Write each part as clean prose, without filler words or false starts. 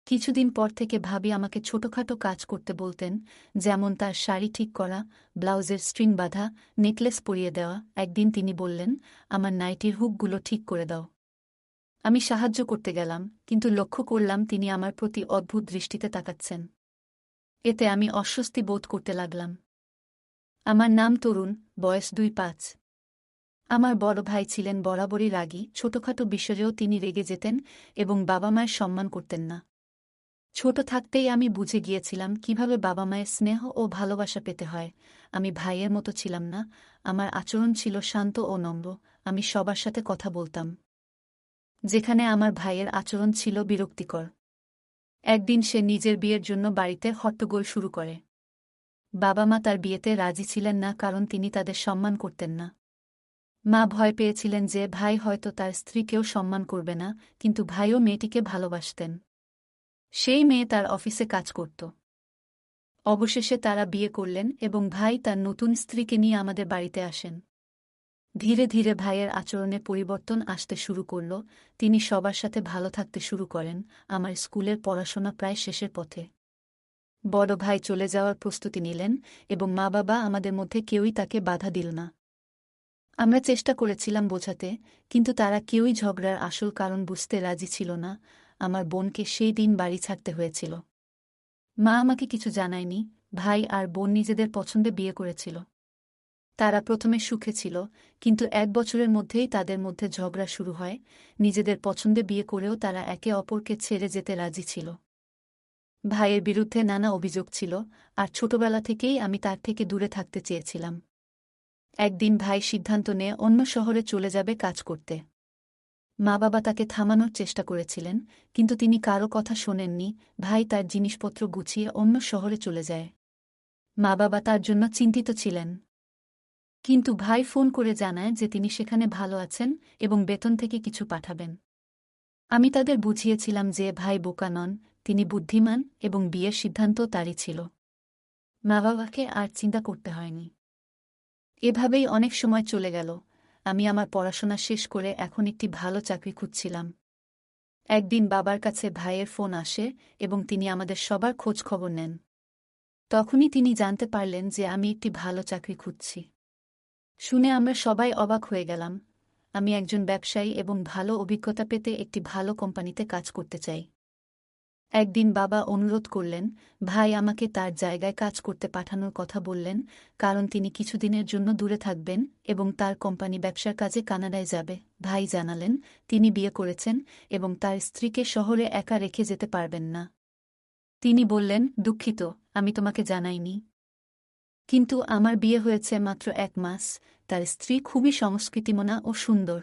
কিছুদিন পর থেকে ভাবি আমাকে ছোটখাটো কাজ করতে বলতেন, যেমন তার শাড়ি ঠিক করা, ব্লাউজের স্ট্রিং বাঁধা, নেকলেস পরিয়ে দেওয়া। একদিন তিনি বললেন, আমার নাইটির হুকগুলো ঠিক করে দাও। আমি সাহায্য করতে গেলাম, কিন্তু লক্ষ্য করলাম তিনি আমার প্রতি অদ্ভুত দৃষ্টিতে তাকাচ্ছেন। এতে আমি অস্বস্তি বোধ করতে লাগলাম। আমার নাম তরুণ, বয়স ২-৫। আমার বড় ভাই ছিলেন বরাবরই রাগী, ছোটখাটো বিষয়েও তিনি রেগে যেতেন এবং বাবা মায়ের সম্মান করতেন না। ছোট থাকতেই আমি বুঝে গিয়েছিলাম কিভাবে বাবা মায়ের স্নেহ ও ভালোবাসা পেতে হয়। আমি ভাইয়ের মতো ছিলাম না, আমার আচরণ ছিল শান্ত ও নম্র। আমি সবার সাথে কথা বলতাম, যেখানে আমার ভাইয়ের আচরণ ছিল বিরক্তিকর। একদিন সে নিজের বিয়ের জন্য বাড়িতে হট্টগোল শুরু করে। বাবা মা তার বিয়েতে রাজি ছিলেন না, কারণ তিনি তাদের সম্মান করতেন না। মা ভয় পেয়েছিলেন যে ভাই হয়তো তার স্ত্রীকেও সম্মান করবে না, কিন্তু ভাইও মেয়েটিকে ভালোবাসতেন। সেই মেয়ে তার অফিসে কাজ করত। অবশেষে তারা বিয়ে করলেন এবং ভাই তার নতুন স্ত্রীকে নিয়ে আমাদের বাড়িতে আসেন। ধীরে ধীরে ভাইয়ের আচরণে পরিবর্তন আসতে শুরু করল। তিনি সবার সাথে ভালো থাকতে শুরু করেন। আমার স্কুলের পড়াশোনা প্রায় শেষের পথে। বড় ভাই চলে যাওয়ার প্রস্তুতি নিলেন এবং মা বাবা আমাদের মধ্যে কেউই তাকে বাধা দিল না। আমরা চেষ্টা করেছিলাম বোঝাতে, কিন্তু তারা কেউই ঝগড়ার আসল কারণ বুঝতে রাজি ছিল না। আমার বোনকে সেই দিন বাড়ি ছাড়তে হয়েছিল। মা আমাকে কিছু জানায়নি। ভাই আর বোন নিজেদের পছন্দে বিয়ে করেছিল। তারা প্রথমে সুখে ছিল, কিন্তু ১ বছরের মধ্যেই তাদের মধ্যে ঝগড়া শুরু হয়। নিজেদের পছন্দে বিয়ে করেও তারা একে অপরকে ছেড়ে যেতে রাজি ছিল। ভাইয়ের বিরুদ্ধে নানা অভিযোগ ছিল, আর ছোটবেলা থেকেই আমি তার থেকে দূরে থাকতে চেয়েছিলাম। একদিন ভাই সিদ্ধান্ত নিয়ে অন্য শহরে চলে যাবে কাজ করতে। মা বাবা তাকে থামানোর চেষ্টা করেছিলেন, কিন্তু তিনি কারও কথা শোনেননি। ভাই তার জিনিসপত্র গুছিয়ে অন্য শহরে চলে যায়। মা বাবা তার জন্য চিন্তিত ছিলেন, কিন্তু ভাই ফোন করে জানায় যে তিনি সেখানে ভালো আছেন এবং বেতন থেকে কিছু পাঠাবেন। আমি তাদের বুঝিয়েছিলাম যে ভাই বোকা নন, তিনি বুদ্ধিমান এবং বিয়ের সিদ্ধান্ত তারই ছিল। মা বাবাকে আর চিন্তা করতে হয়নি। এভাবেই অনেক সময় চলে গেল। আমি আমার পড়াশোনা শেষ করে এখন একটি ভালো চাকরি খুঁজছিলাম। একদিন বাবার কাছে ভাইয়ের ফোন আসে এবং তিনি আমাদের সবার খোঁজ খবর নেন। তখনই তিনি জানতে পারলেন যে আমি একটি ভালো চাকরি খুঁজছি। শুনে আমরা সবাই অবাক হয়ে গেলাম। আমি একজন ব্যবসায়ী এবং ভালো অভিজ্ঞতা পেতে একটি ভালো কোম্পানিতে কাজ করতে চাই। একদিন বাবা অনুরোধ করলেন, ভাই আমাকে তার জায়গায় কাজ করতে পাঠানোর কথা বললেন, কারণ তিনি কিছুদিনের জন্য দূরে থাকবেন এবং তার কোম্পানি ব্যবসার কাজে কানাডায় যাবে। ভাই জানালেন, তিনি বিয়ে করেছেন এবং তার স্ত্রীকে শহরে একা রেখে যেতে পারবেন না। তিনি বললেন, দুঃখিত, আমি তোমাকে জানাইনি। কিন্তু আমার বিয়ে হয়েছে মাত্র ১ মাস। তার স্ত্রী খুবই সংস্কৃতিমনা ও সুন্দর।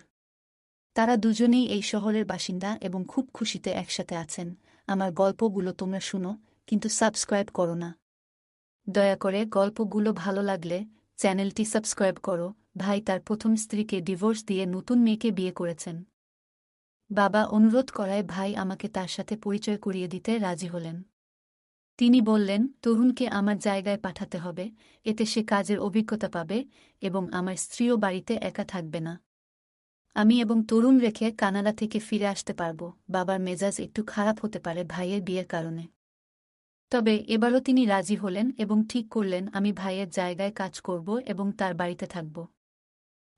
তারা দুজনেই এই শহরের বাসিন্দা এবং খুব খুশিতে একসাথে আছেন। আমার গল্পগুলো তোমরা শুনো, কিন্তু সাবস্ক্রাইব করো না। দয়া করে গল্পগুলো ভালো লাগলে চ্যানেলটি সাবস্ক্রাইব করো। ভাই তার প্রথম স্ত্রীকে ডিভোর্স দিয়ে নতুন মেয়েকে বিয়ে করেছেন। বাবা অনুরোধ করায় ভাই আমাকে তার সাথে পরিচয় করিয়ে দিতে রাজি হলেন। তিনি বললেন, তরুণকে আমার জায়গায় পাঠাতে হবে, এতে সে কাজের অভিজ্ঞতা পাবে এবং আমার স্ত্রীও বাড়িতে একা থাকবে না। আমি এবং তরুণ রেখে কানাডা থেকে ফিরে আসতে পারব। বাবার মেজাজ একটু খারাপ হতে পারে ভাইয়ের বিয়ের কারণে। তবে এবারও তিনি রাজি হলেন এবং ঠিক করলেন আমি ভাইয়ের জায়গায় কাজ করব এবং তার বাড়িতে থাকব।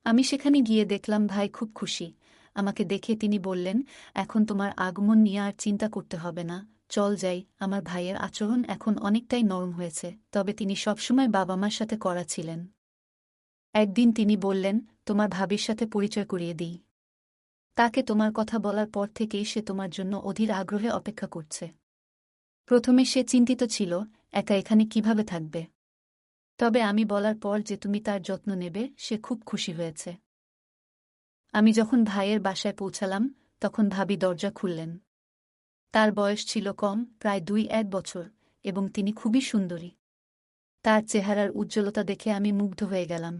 আমি সেখানে গিয়ে দেখলাম ভাই খুব খুশি। আমাকে দেখে তিনি বললেন, এখন তোমার আগমন নিয়ে আর চিন্তা করতে হবে না, চল যাই। আমার ভাইয়ের আচরণ এখন অনেকটাই নরম হয়েছে, তবে তিনি সবসময় বাবা মার সাথে কড়া ছিলেন। একদিন তিনি বললেন, তোমার ভাবির সাথে পরিচয় করিয়ে দিই। তাকে তোমার কথা বলার পর থেকেই সে তোমার জন্য অধীর আগ্রহে অপেক্ষা করছে। প্রথমে সে চিন্তিত ছিল, একা এখানে কিভাবে থাকবে। তবে আমি বলার পর যে তুমি তার যত্ন নেবে, সে খুব খুশি হয়েছে। আমি যখন ভাইয়ের বাসায় পৌঁছালাম, তখন ভাবি দরজা খুললেন। তার বয়স ছিল কম, প্রায় ২-১ বছর, এবং তিনি খুবই সুন্দরী। তার চেহারার উজ্জ্বলতা দেখে আমি মুগ্ধ হয়ে গেলাম।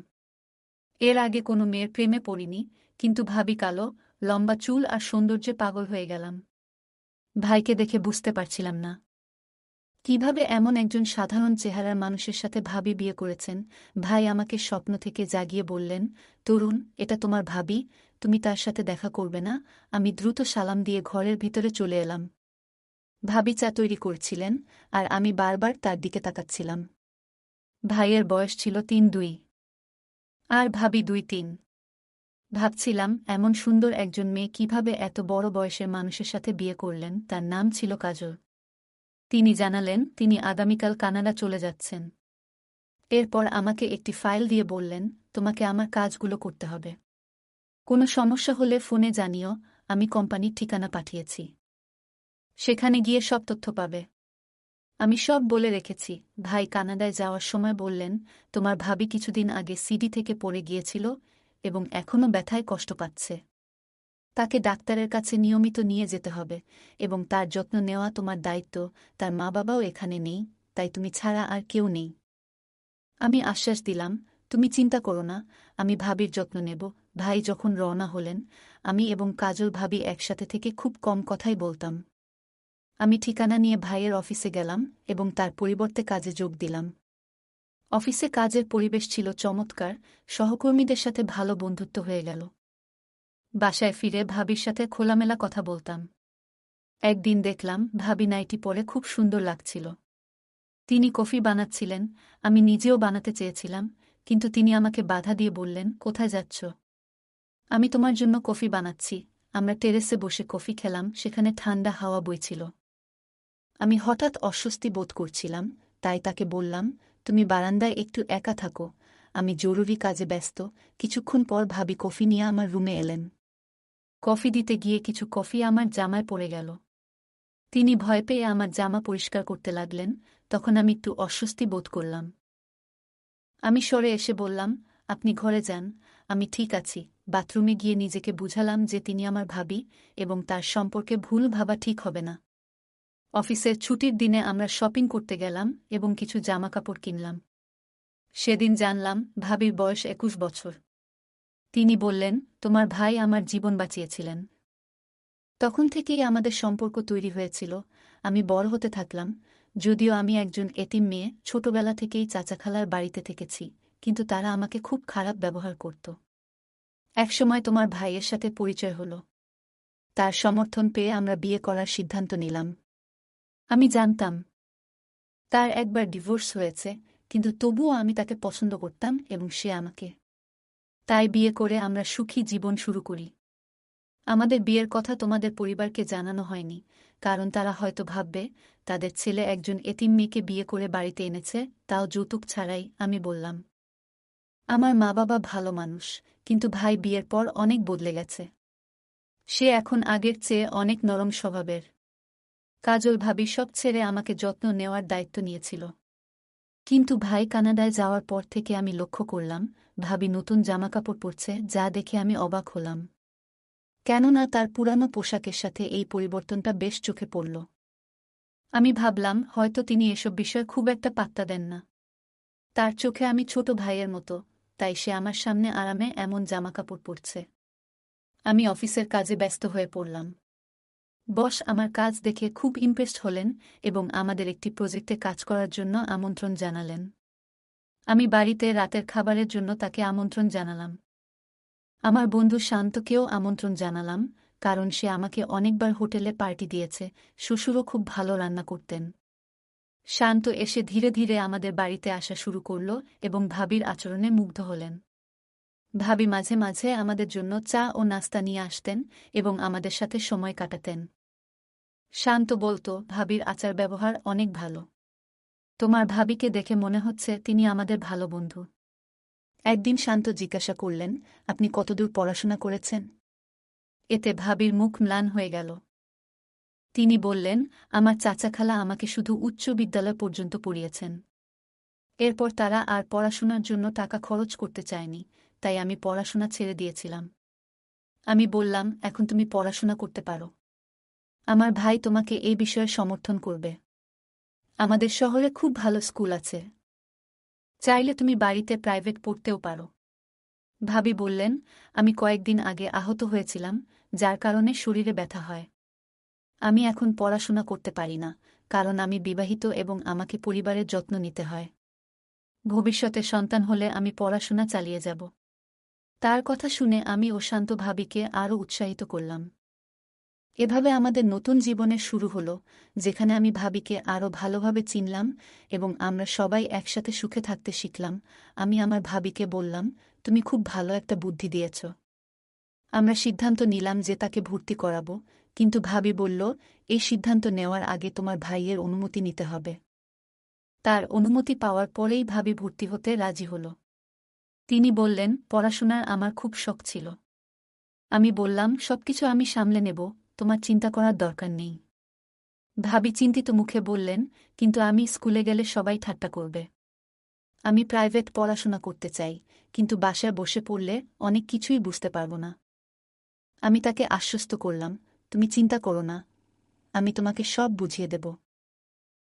এর আগে কোনো মেয়ের প্রেমে পড়িনি, কিন্তু ভাবি কালো, লম্বা চুল আর সৌন্দর্যে পাগল হয়ে গেলাম। ভাইকে দেখে বুঝতে পারছিলাম না কিভাবে এমন একজন সাধারণ চেহারার মানুষের সাথে ভাবি বিয়ে করেছেন। ভাই আমাকে স্বপ্ন থেকে জাগিয়ে বললেন, তরুণ, এটা তোমার ভাবি, তুমি তার সাথে দেখা করবে না? আমি দ্রুত সালাম দিয়ে ঘরের ভিতরে চলে এলাম। ভাবি চা তৈরি করছিলেন, আর আমি বারবার তার দিকে তাকাচ্ছিলাম। ভাইয়ের বয়স ছিল ৩-২ আর ভাবি ২-৩। ভাবছিলাম এমন সুন্দর একজন মেয়ে কিভাবে এত বড় বয়সের মানুষের সাথে বিয়ে করলেন। তার নাম ছিল কাজল। তিনি জানালেন তিনি আগামীকাল কানাডা চলে যাচ্ছেন। এরপর আমাকে একটি ফাইল দিয়ে বললেন, তোমাকে আমার কাজগুলো করতে হবে। কোনো সমস্যা হলে ফোনে জানিও, আমি কোম্পানির ঠিকানা পাঠিয়েছি। সেখানে গিয়ে সব তথ্য পাবে। আমি সব বলে রেখেছি। ভাই কানাডায় যাওয়ার সময় বললেন, তোমার ভাবি কিছুদিন আগে সিডি থেকে পড়ে গিয়েছিল এবং এখনও ব্যথায় কষ্ট পাচ্ছে। তাকে ডাক্তারের কাছে নিয়মিত নিয়ে যেতে হবে এবং তার যত্ন নেওয়া তোমার দায়িত্ব। তার মা বাবাও এখানে নেই, তাই তুমি ছাড়া আর কেউ নেই। আমি আশ্বাস দিলাম, তুমি চিন্তা করো না, আমি ভাবির যত্ন নেব। ভাই যখন রওনা হলেন, আমি এবং কাজল ভাবি একসাথে থেকে খুব কম কথাই বলতাম। আমি ঠিকানা নিয়ে ভাইয়ের অফিসে গেলাম এবং তার পরিবর্তে কাজে যোগ দিলাম। অফিসে কাজের পরিবেশ ছিল চমৎকার, সহকর্মীদের সাথে ভালো বন্ধুত্ব হয়ে গেল। বাসায় ফিরে ভাবির সাথে খোলামেলা কথা বলতাম। একদিন দেখলাম ভাবি নাইটি পরে খুব সুন্দর লাগছিল। তিনি কফি বানাচ্ছিলেন, আমি নিজেও বানাতে চেয়েছিলাম, কিন্তু তিনি আমাকে বাধা দিয়ে বললেন, কোথায় যাচ্ছ? আমি তোমার জন্য কফি বানাচ্ছি। আমরা টেরেসে বসে কফি খেলাম, সেখানে ঠান্ডা হাওয়া বইছিল। আমি হঠাৎ অস্বস্তি বোধ করছিলাম, তাই তাকে বললাম, তুমি বারান্দায় একটু একা থাকো, আমি জরুরি কাজে ব্যস্ত। কিছুক্ষণ পর ভাবি কফি নিয়ে আমার রুমে এলেন। কফি দিতে গিয়ে কিছু কফি আমার জামায় পড়ে গেল। তিনি ভয় পেয়ে আমার জামা পরিষ্কার করতে লাগলেন, তখন আমি একটু অস্বস্তি বোধ করলাম। আমি সরে এসে বললাম, আপনি ঘরে যান, আমি ঠিক আছি। বাথরুমে গিয়ে নিজেকে বুঝালাম যে তিনি আমার ভাবি এবং তার সম্পর্কে ভুল ভাবা ঠিক হবে না। অফিসের ছুটির দিনে আমরা শপিং করতে গেলাম এবং কিছু জামাকাপড় কিনলাম। সেদিন জানলাম ভাবির বয়স ২১ বছর। তিনি বললেন, তোমার ভাই আমার জীবন বাঁচিয়েছিলেন। তখন থেকেই আমাদের সম্পর্ক তৈরি হয়েছিল। আমি বড় হতে থাকলাম। যদিও আমি একজন এতিম মেয়ে, ছোটবেলা থেকেই চাচা খালার বাড়িতে থেকেছি, কিন্তু তারা আমাকে খুব খারাপ ব্যবহার করত। একসময় তোমার ভাইয়ের সাথে পরিচয় হলো। তার সমর্থন পেয়ে আমরা বিয়ে করার সিদ্ধান্ত নিলাম। আমি জানতাম তার একবার ডিভোর্স হয়েছে, কিন্তু তবুও আমি তাকে পছন্দ করতাম এবং সে আমাকে। তাই বিয়ে করে আমরা সুখী জীবন শুরু করি। আমাদের বিয়ের কথা তোমাদের পরিবারকে জানানো হয়নি, কারণ তারা হয়তো ভাববে তাদের ছেলে একজন এতিম মেয়েকে বিয়ে করে বাড়িতে এনেছে, তাও যৌতুক ছাড়াই। আমি বললাম, আমার মা বাবা ভালো মানুষ, কিন্তু ভাই বিয়ের পর অনেক বদলে গেছে। সে এখন আগের চেয়ে অনেক নরম স্বভাবের। কাজল ভাবি সব ছেড়ে আমাকে যত্ন নেওয়ার দায়িত্ব নিয়েছিল। কিন্তু ভাই কানাডায় যাওয়ার পর থেকে আমি লক্ষ্য করলাম ভাবি নতুন জামাকাপড় পরছে, যা দেখে আমি অবাক হলাম। কেননা তার পুরানো পোশাকের সাথে এই পরিবর্তনটা বেশ চোখে পড়ল। আমি ভাবলাম হয়তো তিনি এসব বিষয়ে খুব একটা পাত্তা দেন না। তার চোখে আমি ছোট ভাইয়ের মতো, তাই সে আমার সামনে আরামে এমন জামাকাপড় পরছে। আমি অফিসের কাজে ব্যস্ত হয়ে পড়লাম। বস আমার কাজ দেখে খুব ইমপ্রেসড হলেন এবং আমাদের একটি প্রজেক্টে কাজ করার জন্য আমন্ত্রণ জানালেন। আমি বাড়িতে রাতের খাবারের জন্য তাকে আমন্ত্রণ জানালাম। আমার বন্ধু শান্তকেও আমন্ত্রণ জানালাম, কারণ সে আমাকে অনেকবার হোটেলে পার্টি দিয়েছে। শ্বশুরও খুব ভালো রান্না করতেন। শান্ত এসে ধীরে ধীরে আমাদের বাড়িতে আসা শুরু করল এবং ভাবির আচরণে মুগ্ধ হলেন। ভাবি মাঝে মাঝে আমাদের জন্য চা ও নাস্তা নিয়ে আসতেন এবং আমাদের সাথে সময় কাটাতেন। শান্ত বলতো, ভাবির আচার ব্যবহার অনেক ভালো। তোমার ভাবিকে দেখে মনে হচ্ছে তিনি আমাদের ভালো বন্ধু। একদিন শান্ত জিজ্ঞাসা করলেন, আপনি কতদূর পড়াশোনা করেছেন? এতে ভাবির মুখ ম্লান হয়ে গেল। তিনি বললেন, আমার চাচা খালা আমাকে শুধু উচ্চ বিদ্যালয় পর্যন্ত পড়িয়েছেন। এরপর তারা আর পড়াশোনার জন্য টাকা খরচ করতে চায়নি, তাই আমি পড়াশোনা ছেড়ে দিয়েছিলাম। আমি বললাম, এখন তুমি পড়াশোনা করতে পারো। আমার ভাই তোমাকে এই বিষয়ে সমর্থন করবে। আমাদের শহরে খুব ভালো স্কুল আছে। চাইলে তুমি বাড়িতে প্রাইভেট পড়তেও পারো। ভাবি বললেন, আমি কয়েকদিন আগে আহত হয়েছিলাম, যার কারণে শরীরে ব্যথা হয়। আমি এখন পড়াশোনা করতে পারি না, কারণ আমি বিবাহিত এবং আমাকে পরিবারের যত্ন নিতে হয়। ভবিষ্যতে সন্তান হলে আমি পড়াশোনা চালিয়ে যাব। তার কথা শুনে আমি ও শান্ত ভাবিকে আরও উৎসাহিত করলাম। এভাবে আমাদের নতুন জীবনের শুরু হলো, যেখানে আমি ভাবিকে আরও ভালোভাবে চিনলাম এবং আমরা সবাই একসাথে সুখে থাকতে শিখলাম। আমি আমার ভাবিকে বললাম, তুমি খুব ভালো একটা বুদ্ধি দিয়েছ। আমরা সিদ্ধান্ত নিলাম যে তাকে ভর্তি করাবো, কিন্তু ভাবি বলল, এই সিদ্ধান্ত নেওয়ার আগে তোমার ভাইয়ের অনুমতি নিতে হবে। তার অনুমতি পাওয়ার পরেই ভাবি ভর্তি হতে রাজি হল। তিনি বললেন, পড়াশোনার আমার খুব শখ ছিল। আমি বললাম, সবকিছু আমি সামলে নেব, তোমার চিন্তা করার দরকার নেই। ভাবি চিন্তিত মুখে বললেন, কিন্তু আমি স্কুলে গেলে সবাই ঠাট্টা করবে। আমি প্রাইভেট পড়াশোনা করতে চাই, কিন্তু বাসায় বসে পড়লে অনেক কিছুই বুঝতে পারব না। আমি তাকে আশ্বস্ত করলাম, তুমি চিন্তা করো না, আমি তোমাকে সব বুঝিয়ে দেব।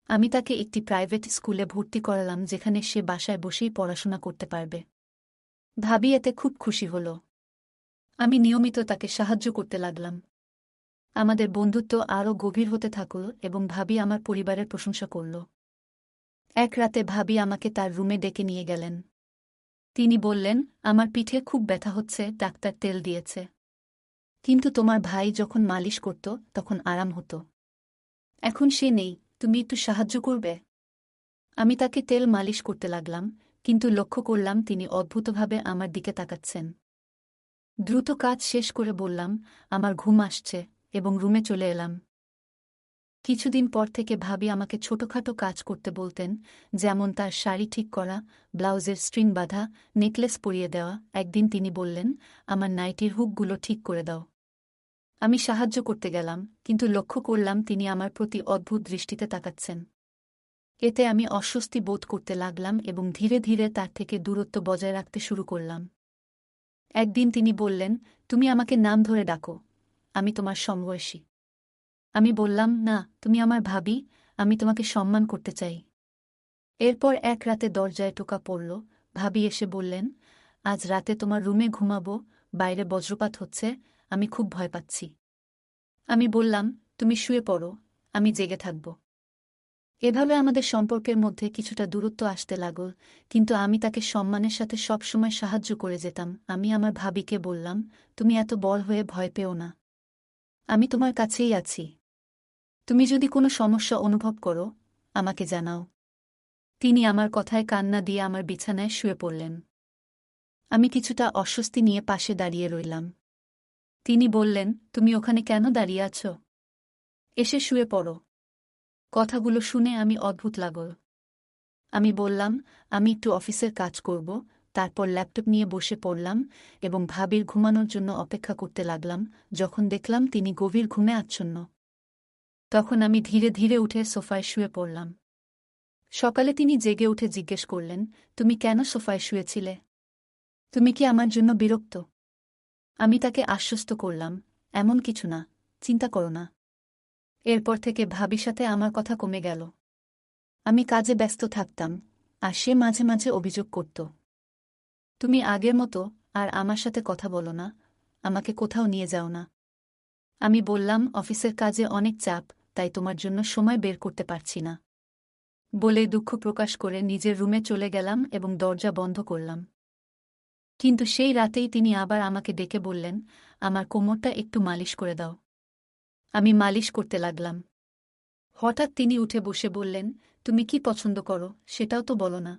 আমি তাকে একটি প্রাইভেট স্কুলে ভর্তি করালাম, যেখানে সে বাসায় বসেই পড়াশোনা করতে পারবে। ভাবি এতে খুব খুশি হল। আমি নিয়মিত তাকে সাহায্য করতে লাগলাম। আমাদের বন্ধুত্ব আরও গভীর হতে থাকল এবং ভাবি আমার পরিবারের প্রশংসা করল। এক রাতে ভাবি আমাকে তার রুমে ডেকে নিয়ে গেলেন। তিনি বললেন, আমার পিঠে খুব ব্যথা হচ্ছে, ডাক্তার তেল দিয়েছে। কিন্তু তোমার ভাই যখন মালিশ করত তখন আরাম হতো। এখন সে নেই, তুমি একটু সাহায্য করবে? আমি তাকে তেল মালিশ করতে লাগলাম, কিন্তু লক্ষ্য করলাম তিনি অদ্ভুতভাবে আমার দিকে তাকাচ্ছেন। দ্রুত কাজ শেষ করে বললাম, আমার ঘুম আসছে, এবং রুমে চলে এলাম। কিছুদিন পর থেকে ভাবি আমাকে ছোটখাটো কাজ করতে বলতেন, যেমন তার শাড়ি ঠিক করা, ব্লাউজের স্ট্রিং বাঁধা, নেকলেস পরিয়ে দেওয়া। একদিন তিনি বললেন, আমার নাইটির হুকগুলো ঠিক করে দাও। আমি সাহায্য করতে গেলাম, কিন্তু লক্ষ্য করলাম তিনি আমার প্রতি অদ্ভুত দৃষ্টিতে তাকাচ্ছেন। এতে আমি অস্বস্তি বোধ করতে লাগলাম এবং ধীরে ধীরে তার থেকে দূরত্ব বজায় রাখতে শুরু করলাম। একদিন তিনি বললেন, তুমি আমাকে নাম ধরে ডাকো, আমি তোমার সমবয়সী। আমি বললাম, না, তুমি আমার ভাবি, আমি তোমাকে সম্মান করতে চাই। এরপর এক রাতে দরজায় টোকা পড়ল। ভাবি এসে বললেন, আজ রাতে তোমার রুমে ঘুমাবো, বাইরে বজ্রপাত হচ্ছে, আমি খুব ভয় পাচ্ছি। আমি বললাম, তুমি শুয়ে পড়ো, আমি জেগে থাকব। এভাবে আমাদের সম্পর্কের মধ্যে কিছুটা দূরত্ব আসতে লাগল, কিন্তু আমি তাকে সম্মানের সাথে সবসময় সাহায্য করে যেতাম। আমি আমার ভাবিকে বললাম, তুমি এত বড় হয়ে ভয় পেও না, আমি তোমার কাছেই আছি। তুমি যদি কোনো সমস্যা অনুভব করো, আমাকে জানাও। তিনি আমার কথায় কান্না দিয়ে আমার বিছানায় শুয়ে পড়লেন। আমি কিছুটা অস্বস্তি নিয়ে পাশে দাঁড়িয়ে রইলাম। তিনি বললেন, তুমি ওখানে কেন দাঁড়িয়ে আছো? এসে শুয়ে পড়ো। কথাগুলো শুনে আমি অদ্ভুত লাগল। আমি বললাম, আমি একটু অফিসের কাজ করব। তারপর ল্যাপটপ নিয়ে বসে পড়লাম এবং ভাবির ঘুমানোর জন্য অপেক্ষা করতে লাগলাম। যখন দেখলাম তিনি গভীর ঘুমে আচ্ছন্ন, তখন আমি ধীরে ধীরে উঠে সোফায় শুয়ে পড়লাম। সকালে তিনি জেগে উঠে জিজ্ঞেস করলেন, তুমি কেন সোফায় শুয়েছিলে? তুমি কি আমার জন্য বিরক্ত? আমি তাকে আশ্বস্ত করলাম, এমন কিছু না, চিন্তা করো না। এরপর থেকে ভাবির সাথে আমার কথা কমে গেল। আমি কাজে ব্যস্ত থাকতাম, আর সে মাঝে মাঝে অভিযোগ করত, তুমি আগের মতো আর আমার সাথে কথা বলো না, আমাকে কোথাও নিয়ে যাও না। আমি বললাম, অফিসের কাজে অনেক চাপ, তাই তোমার জন্য সময় বের করতে পারছি না। বলে দুঃখ প্রকাশ করে নিজের রুমে চলে গেলাম এবং দরজা বন্ধ করলাম। কিন্তু সেই রাতেই তিনি আবার আমাকে ডেকে বললেন, আমার কোমরটা একটু মালিশ করে দাও। আমি মালিশ করতে লাগলাম। হঠাৎ তিনি উঠে বসে বললেন, তুমি কি পছন্দ করো সেটাও তো বলো না।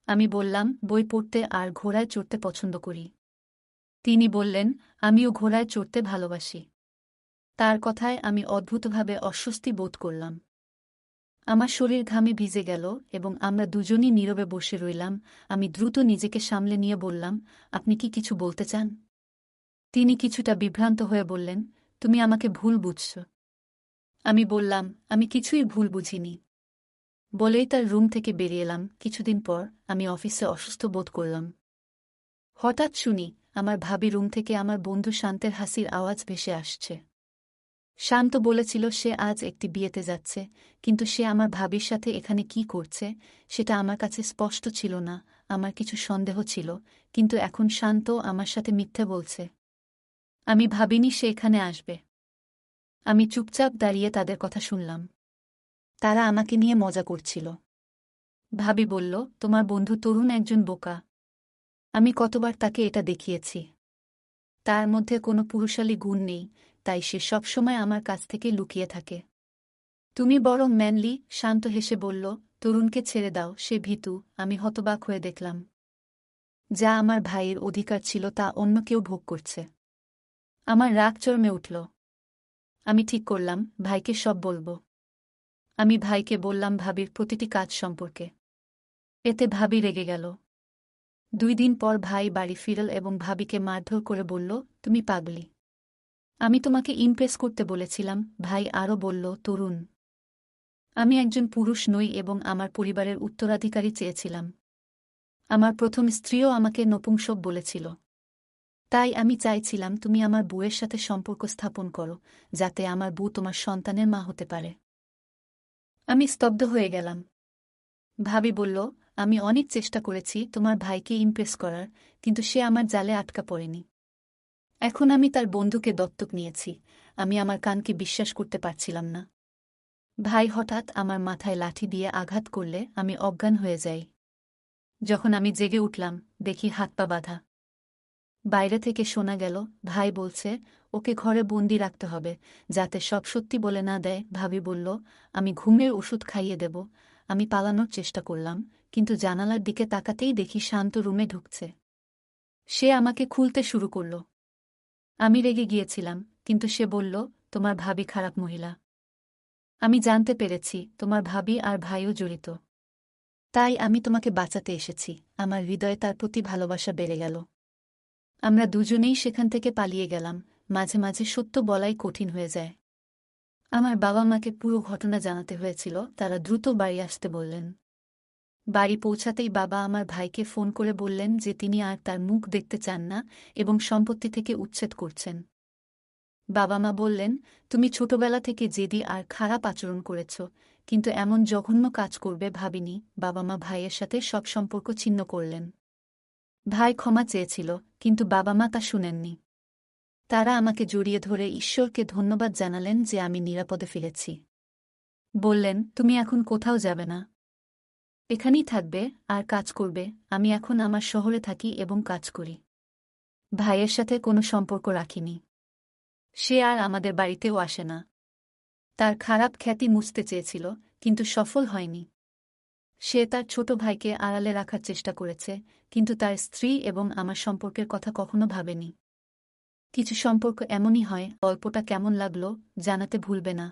আমি বললাম, বই পড়তে আর ঘোড়ায় চড়তে পছন্দ করি। তিনি বললেন, আমিও ঘোড়ায় চড়তে ভালোবাসি। তার কথায় আমি অদ্ভুতভাবে অস্বস্তি বোধ করলাম। আমার শরীর ঘামে ভিজে গেল এবং আমরা দুজনই নীরবে বসে রইলাম। আমি দ্রুত নিজেকে সামলে নিয়ে বললাম, আপনি কি কিছু বলতে চান? তিনি কিছুটা বিভ্রান্ত হয়ে বললেন, তুমি আমাকে ভুল বুঝছ। আমি বললাম, আমি কিছুই ভুল বুঝিনি। বলেই তার রুম থেকে বেরিয়ে এলাম। কিছুদিন পর আমি অফিসে অসুস্থ বোধ করলাম। হঠাৎ শুনি, আমার ভাবি রুম থেকে আমার বন্ধু শান্তের হাসির আওয়াজ ভেসে আসছে। শান্ত বলেছিল সে আজ একটি বিয়েতে যাচ্ছে, কিন্তু সে আমার ভাবির সাথে এখানে কি করছে সেটা আমার কাছে স্পষ্ট ছিল না। আমার কিছু সন্দেহ ছিল, কিন্তু এখন শান্ত আমার সাথে মিথ্যে বলছে। আমি ভাবিনি সে এখানে আসবে। আমি চুপচাপ দাঁড়িয়ে তাদের কথা শুনলাম। তারা আমাকে নিয়ে মজা করছিল। ভাবি বলল, তোমার বন্ধু তরুণ একজন বোকা। আমি কতবার তাকে এটা দেখিয়েছি। তার মধ্যে কোনো পুরুষালী গুণ নেই, তাই সে সবসময় আমার কাছ থেকে লুকিয়ে থাকে। তুমি বরং ম্যানলি, শান্ত হেসে বলল, তরুণকে ছেড়ে দাও, সে ভীতু। আমি হতবাক হয়ে দেখলাম, যা আমার ভাইয়ের অধিকার ছিল তা অন্য কেউ ভোগ করছে। আমার রাগ চরমে উঠল। আমি ঠিক করলাম, ভাইকে সব বলবো। আমি ভাইকে বললাম ভাবির প্রতিটি কাজ সম্পর্কে। এতে ভাবি রেগে গেল। 2 দিন পর ভাই বাড়ি ফিরল এবং ভাবিকে মারধর করে বলল, তুমি পাগলি। আমি তোমাকে ইমপ্রেস করতে বলেছিলাম। ভাই আরও বলল, তরুণ, আমি একজন পুরুষ নই এবং আমার পরিবারের উত্তরাধিকারী চেয়েছিলাম। আমার প্রথম স্ত্রীও আমাকে নপুংসক বলেছিল। তাই আমি চাইছিলাম তুমি আমার বউয়ের সাথে সম্পর্ক স্থাপন করো, যাতে আমার বউ তোমার সন্তানের মা হতে পারে। আমি স্তব্ধ হয়ে গেলাম। ভাবি বলল, আমি অনেক চেষ্টা করেছি তোমার ভাইকে ইমপ্রেস করার, কিন্তু সে আমার জালে আটকা পড়েনি। এখন আমি তার বন্ধুকে দত্তক নিয়েছি। আমি আমার কানকে বিশ্বাস করতে পারছিলাম না। ভাই হঠাৎ আমার মাথায় লাঠি দিয়ে আঘাত করলে আমি অজ্ঞান হয়ে যাই। যখন আমি জেগে উঠলাম, দেখি হাত পা বাঁধা। বাইরে থেকে শোনা গেল, ভাই বলছে, ওকে ঘরে বন্দি রাখতে হবে, যাতে সব সত্যি বলে না দেয়। ভাবি বলল, আমি ঘুমের ওষুধ খাইয়ে দেব। আমি পালানোর চেষ্টা করলাম, কিন্তু জানালার দিকে তাকাতেই দেখি শান্ত রুমে ঢুকছে। সে আমাকে খুলতে শুরু করল। আমি রেগে গিয়েছিলাম, কিন্তু সে বলল, তোমার ভাবি খারাপ মহিলা। আমি জানতে পেরেছি তোমার ভাবি আর ভাইও জড়িত। তাই আমি তোমাকে বাঁচাতে এসেছি। আমার হৃদয়ে তার প্রতি ভালোবাসা বেড়ে গেল। আমরা দুজনেই সেখান থেকে পালিয়ে গেলাম। মাঝে মাঝে সত্য বলাই কঠিন হয়ে যায়। আমার বাবা মাকে পুরো ঘটনা জানাতে হয়েছিল। তারা দ্রুত বাড়ি আসতে বললেন। বাড়ি পৌঁছাতেই বাবা আমার ভাইকে ফোন করে বললেন যে তিনি আর তার মুখ দেখতে চান না এবং সম্পত্তি থেকে উচ্ছেদ করছেন। বাবা মা বললেন, তুমি ছোটবেলা থেকে জেদি আর খারাপ আচরণ করেছ, কিন্তু এমন জঘন্য কাজ করবে ভাবিনি। বাবা মা ভাইয়ের সাথে সব সম্পর্ক ছিন্ন করলেন। ভাই ক্ষমা চেয়েছিল, কিন্তু বাবা মা তা শুনেননি। তারা আমাকে জড়িয়ে ধরে ঈশ্বরকে ধন্যবাদ জানালেন যে আমি নিরাপদে ফিরেছি। বললেন, তুমি এখন কোথাও যাবে না, এখানেই থাকবে আর কাজ করবে। আমি এখন আমার শহরে থাকি এবং কাজ করি। ভাইয়ের সাথে কোনো সম্পর্ক রাখিনি। সে আর আমাদের বাড়িতেও আসে না। তার খারাপ খ্যাতি মুছতে চেয়েছিল, কিন্তু সফল হয়নি। সে তার ছোট ভাইকে আড়ালে রাখার চেষ্টা করেছে, কিন্তু তার স্ত্রী এবং আমার সম্পর্কের কথা কখনো ভাবেনি। কিছু সম্পর্ক এমনই হয়। গল্পটা কেমন লাগলো জানাতে ভুলবে না।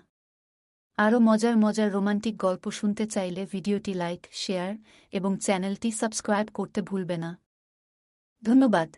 আরও মজার মজার রোমান্টিক গল্প শুনতে চাইলে ভিডিওটি লাইক, শেয়ার এবং চ্যানেলটি সাবস্ক্রাইব করতে ভুলবে না। ধন্যবাদ।